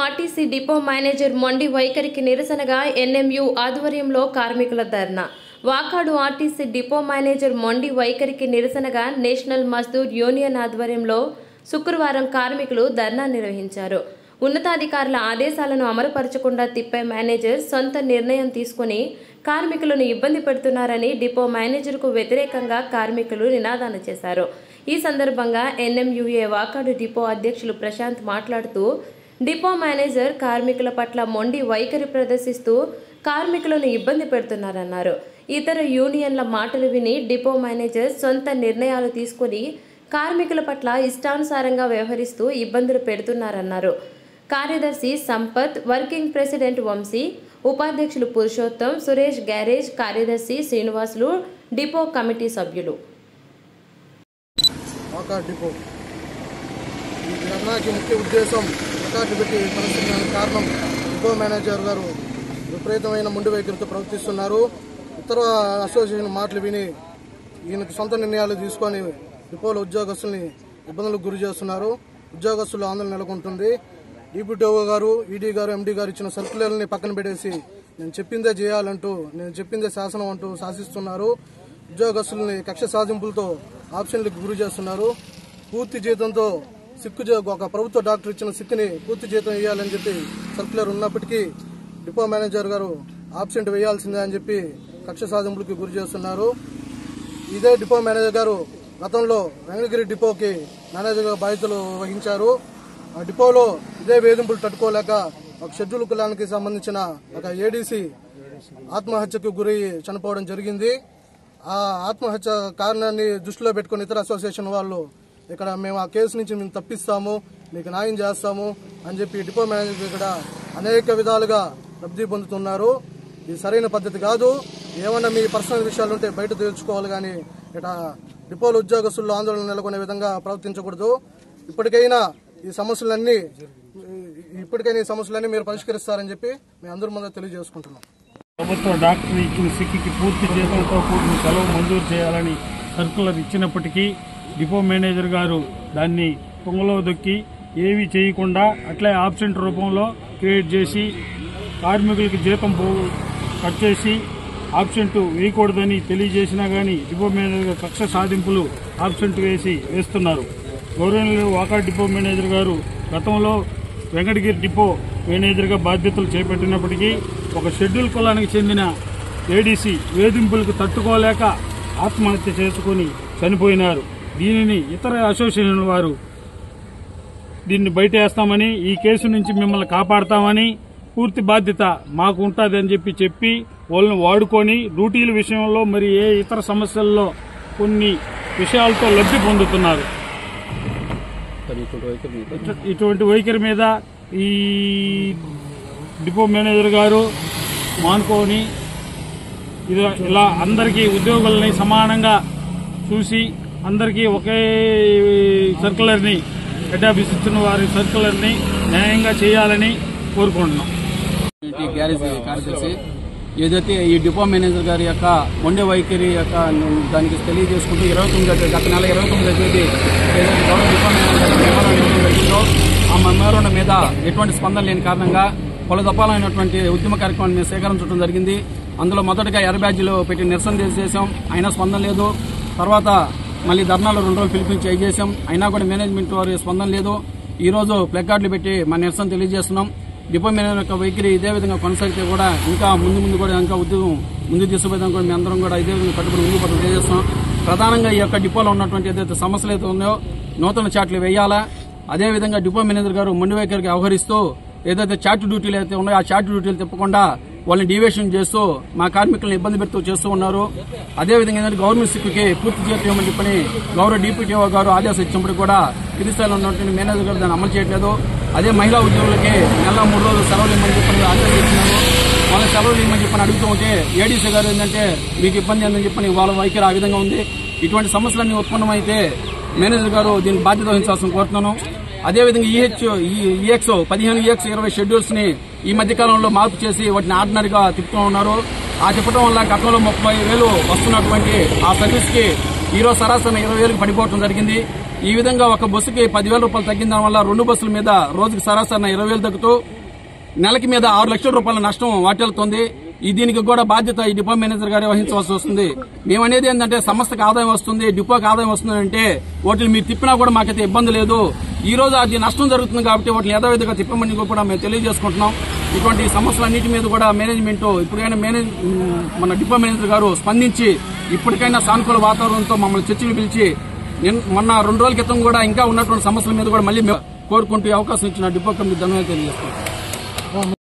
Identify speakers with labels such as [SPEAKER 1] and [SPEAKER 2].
[SPEAKER 1] RTC depot manager మొండి వైఖరికి నిరసనగా ఎన్ఎంయు ఆధ్వర్యంలో కార్మికుల ధర్నా. వాకాడు ఆర్టీసీ డిపో మేనేజర్ మొండి వైఖరికి నిరసనగా నేషనల్ మజ్దూర్ యూనియన్ ఆధ్వర్యంలో శుక్రవారం కార్మికులు ధర్నా నిర్వహించారు. ఉన్నతాధికారుల ఆదేశాలను అమలుపరచకుండా తిప్పే మేనేజర్ సొంత నిర్ణయం తీసుకుని కార్మికులను ఇబ్బంది పెడుతున్నారని డిపో మేనేజర్కు వ్యతిరేకంగా కార్మికులు నినాదాలు చేశారు. ఈ సందర్భంగా ఎన్ఎంయుఏ వాకాడు డిపో అధ్యక్షులు ప్రశాంత్ మాట్లాడుతూ, డిపో మేనేజర్ కార్మికుల పట్ల మొండి వైఖరి ప్రదర్శిస్తూ కార్మికులను ఇబ్బంది పెడుతున్నారన్నారు. ఇతర యూనియన్ల మాటలు విని డిపో మేనేజర్ సొంత నిర్ణయాలు తీసుకుని కార్మికుల పట్ల ఇష్టానుసారంగా వ్యవహరిస్తూ ఇబ్బందులు పెడుతున్నారన్నారు. కార్యదర్శి సంపత్, వర్కింగ్ ప్రెసిడెంట్ వంశీ, ఉపాధ్యక్షులు పురుషోత్తం, సురేష్, గ్యారేజ్ కార్యదర్శి శ్రీనివాసులు, డిపో కమిటీ సభ్యులు.
[SPEAKER 2] ముఖ్య ఉద్దేశం పెట్టి పరిస్థితులకు కారణం డిపో మేనేజర్ గారు విపరీతమైన మొండి వైఖరితో ప్రవర్తిస్తున్నారు. ఇతర అసోసియేషన్ మాటలు విని ఈయనకు సొంత నిర్ణయాలు తీసుకొని డిపోల ఉద్యోగస్తుల్ని ఇబ్బందులకు గురి చేస్తున్నారు. ఉద్యోగస్తులు ఆందోళన నెలకొంటుంది. డిప్యూటీ గారు, ఈడీ గారు, ఎండీ గారు ఇచ్చిన సర్కులర్ని పక్కన పెట్టేసి నేను చెప్పిందే చేయాలంటూ, నేను చెప్పిందే శాసనం అంటూ శాసిస్తున్నారు. ఉద్యోగస్తుల్ని కక్ష సాధింపులతో ఆప్షన్లకు గురి చేస్తున్నారు. పూర్తి జీతంతో ఒక ప్రభుత్వ డాక్టర్ ఇచ్చిన సిక్కుని పూర్తి జీతం వేయాలని చెప్పి సర్కులర్ ఉన్నప్పటికీ డిపో మేనేజర్ గారు ఆబ్సెంట్ వేయాల్సిందే అని చెప్పి కక్ష సాధింపులకు గురి చేస్తున్నారు. ఇదే డిపో మేనేజర్ గారు గతంలో వెంకటగిరి డిపోకి మేనేజర్గా బాధ్యతలు వహించారు. ఆ డిపోలో ఇదే వేధింపులు తట్టుకోలేక ఒక షెడ్యూల్ కులానికి సంబంధించిన ఒక ఏడీసీ ఆత్మహత్యకు గురై చనిపోవడం జరిగింది. ఆ ఆత్మహత్య కారణాన్ని దృష్టిలో పెట్టుకుని ఇతర అసోసియేషన్ వాళ్ళు ఇక్కడ మేము ఆ కేసు నుంచి మేము తప్పిస్తాము, మీకు న్యాయం చేస్తాము అని చెప్పి డిపో మేనేజర్ ఇక్కడ అనేక విధాలుగా లబ్ధి పొందుతున్నారు. ఇది సరైన పద్ధతి కాదు. ఏమన్నా మీ పర్సనల్ విషయాలు ఉంటే బయట తెలుసుకోవాలి, కానీ ఇక్కడ డిపోల ఉద్యోగస్తుల్లో ఆందోళన నెలకొనే విధంగా ప్రవర్తించకూడదు. ఇప్పటికైనా ఈ సమస్యలన్నీ మీరు పరిష్కరిస్తారని చెప్పి మేము అందరి ముందు తెలియజేసుకుంటున్నాం.
[SPEAKER 3] ప్రభుత్వ డాక్టర్ ఇచ్చిన సిక్కి పూర్తి జీతంతో కూడిన సెలవు మంజూరు చేయాలని సర్కులర్ ఇచ్చినప్పటికీ డిపో మేనేజర్ గారు దాన్ని పొంగలో దొక్కి ఏమీ చేయకుండా అట్లే ఆబ్సెంట్ రూపంలో క్రియేట్ చేసి కార్మికులకి జీతం కట్ చేసి ఆబ్సెంట్ వేయకూడదని తెలియజేసినా కానీ డిపో మేనేజర్ కక్ష సాధింపులు ఆబ్సెంట్ వేస్తున్నారు. గౌరవనీయులు వాకాడు డిపో మేనేజర్ గారు గతంలో వెంకటగిరి డిపో మేనేజర్గా బాధ్యతలు చేపట్టినప్పటికీ ఒక షెడ్యూల్ కులానికి చెందిన ఏడీసీ వేధింపులకు తట్టుకోలేక ఆత్మహత్య చేసుకుని చనిపోయినారు. దీనిని ఇతర అసోసియేషన్ వారు దీన్ని బయటేస్తామని, ఈ కేసు నుంచి మిమ్మల్ని కాపాడతామని, పూర్తి బాధ్యత మాకు ఉంటుందని చెప్పి వాళ్ళని వాడుకొని డ్యూటీల విషయంలో మరి ఏ ఇతర సమస్యల్లో కొన్ని విషయాలతో లబ్ధి పొందుతున్నారు. ఇటువంటి వైఖరి మీద ఈ డిపో మేనేజర్ గారు మానుకొని ఇలా అందరికీ ఉద్యోగులని సమానంగా చూసి అందరికీ ఒకే సర్కులర్ని, హెడ్ ఆఫీస్ ఇచ్చిన వారి సర్కులర్ని న్యాయంగా చేయాలని కోరుకుంటున్నాం.
[SPEAKER 4] గ్యారేజ్ కార్యదర్శి ఏదైతే ఈ డిపో మేనేజర్ గారి యొక్క మొండి వైఖరి యొక్క దానికి తెలియజేసుకుంటూ గత నెల 29వ తేదీ ఏదైతే గౌరవ డిపో మేనేజర్ మెమోరాండం ఇవ్వడం జరిగిందో ఆ మెమోరాండం మీద ఎటువంటి స్పందన లేని కారణంగా పలు దఫాలైనటువంటి ఉద్యమ కార్యక్రమాన్ని మేము సేకరించడం జరిగింది. అందులో మొదటగా ఎర్ర బ్యాడ్జీలో పెట్టి నిరసన చేసాం, అయినా స్పందన లేదు. తర్వాత మళ్ళీ ధర్నాలు 2 రోజులు పిలిపించి చేసాం, అయినా కూడా మేనేజ్మెంట్ వారి స్పందన లేదు. ఈ రోజు ప్లకార్డులు పెట్టి మన నిరసన తెలియజేస్తున్నాం. డిపో మేనేజర్ యొక్క వైఖరి ఇదే విధంగా కొనసాగితే కూడా ఇంకా ముందు కూడా ఇంకా ఉద్యోగం ముందుకు తీసుకుపోతాం కూడా మేము అందరం కూడా ఇదే విధంగా కట్టుబడి ముందుకు పట్టడం తెలియజేస్తున్నాం. ప్రధానంగా ఈ యొక్క డిపోలో ఉన్నటువంటి ఏదైతే సమస్యలు అయితే ఉన్నాయో నూతన చాట్లు వేయాలా, అదేవిధంగా డిపో మేనేజర్ గారు మొండి వైఖరికి వ్యవహరిస్తూ ఏదైతే చార్ట్ డ్యూటీలు అయితే ఉన్నాయో ఆ చార్ట్ డ్యూటీలు తిప్పకుండా వాళ్ళని డివియేషన్ చేస్తూ మా కార్మికులను ఇబ్బంది పెడుతూ చేస్తూ ఉన్నారు. అదేవిధంగా ఏంటంటే గవర్నమెంట్ సిక్కుకి పూర్తి జీతం ఇవ్వమని చెప్పని గౌరవ డిప్యూటీ గారు ఆదేశం ఇచ్చినప్పుడు కూడా కింది స్థాయిలో ఉన్నటువంటి మేనేజర్ గారు దాన్ని అమలు చేయట్లేదు. అదే మహిళా ఉద్యోగులకి నెల 3 రోజులు సెలవులు ఇవ్వమని చెప్పని ఆదేశం ఇచ్చినారు. వాళ్ళ సెలవులు ఇవ్వమని చెప్పని అడుగుతూ ఉంటే ఏడీసీ గారు ఏంటంటే మీకు ఇబ్బంది ఉందని చెప్పని వాళ్ళ వైఖరి ఆ విధంగా ఉంది. ఇటువంటి సమస్యలన్నీ ఉత్పన్నమైతే మేనేజర్ గారు దీనికి బాధ్యత వహించాల్సిన కోరుతున్నాను. అదేవిధంగా ఈఎక్స్ 15 EX 20 షెడ్యూల్స్ ని ఈ మధ్యకాలంలో మార్పు చేసి వాటిని ఆర్డినరీగా తిప్పుతూ ఉన్నారు. ఆ తిప్పడం వల్ల గతంలో 30,000 వస్తున్నటువంటి ఆ సర్వీస్ కి ఈరోజు సరాసరి 20,000 పడిపోవడం జరిగింది. ఈ విధంగా ఒక బస్సుకి 10,000 రూపాయలు తగ్గిన వల్ల 2 బస్సుల మీద రోజుకి సరాసరి 20,000 తగ్గుతూ నెలకి మీద 6 లక్షల రూపాయల నష్టం వాటిల్లుతోంది. దీనికి కూడా బాధ్యత ఈ డిపో మేనేజర్ గారే వహించవలసి వస్తుంది. మేమనేది ఏంటంటే సంస్థకు ఆదాయం వస్తుంది, డిపోకి ఆదాయం వస్తుంది అంటే వాటిని మీరు తిప్పినా కూడా మాకైతే ఇబ్బంది లేదు. ఈ రోజు అది నష్టం జరుగుతుంది కాబట్టి వాటిని యథావిధిగా తిప్పమని కూడా మేము తెలియజేసుకుంటున్నాం. ఇటువంటి సమస్యలన్నిటి మీద కూడా మేనేజ్మెంట్ ఇప్పటికైనా మన డిపో మేనేజర్ గారు స్పందించి ఇప్పటికైనా సానుకూల వాతావరణంతో మమ్మల్ని చర్చలు పిలిచి మొన్న 2 రోజుల క్రితం కూడా ఇంకా ఉన్నటువంటి సమస్యల మీద కూడా మళ్ళీ కోరుకుంటూ అవకాశం ఇచ్చిన డిపో కమిటీ ధన్యవాదాలు తెలియజేస్తున్నాం.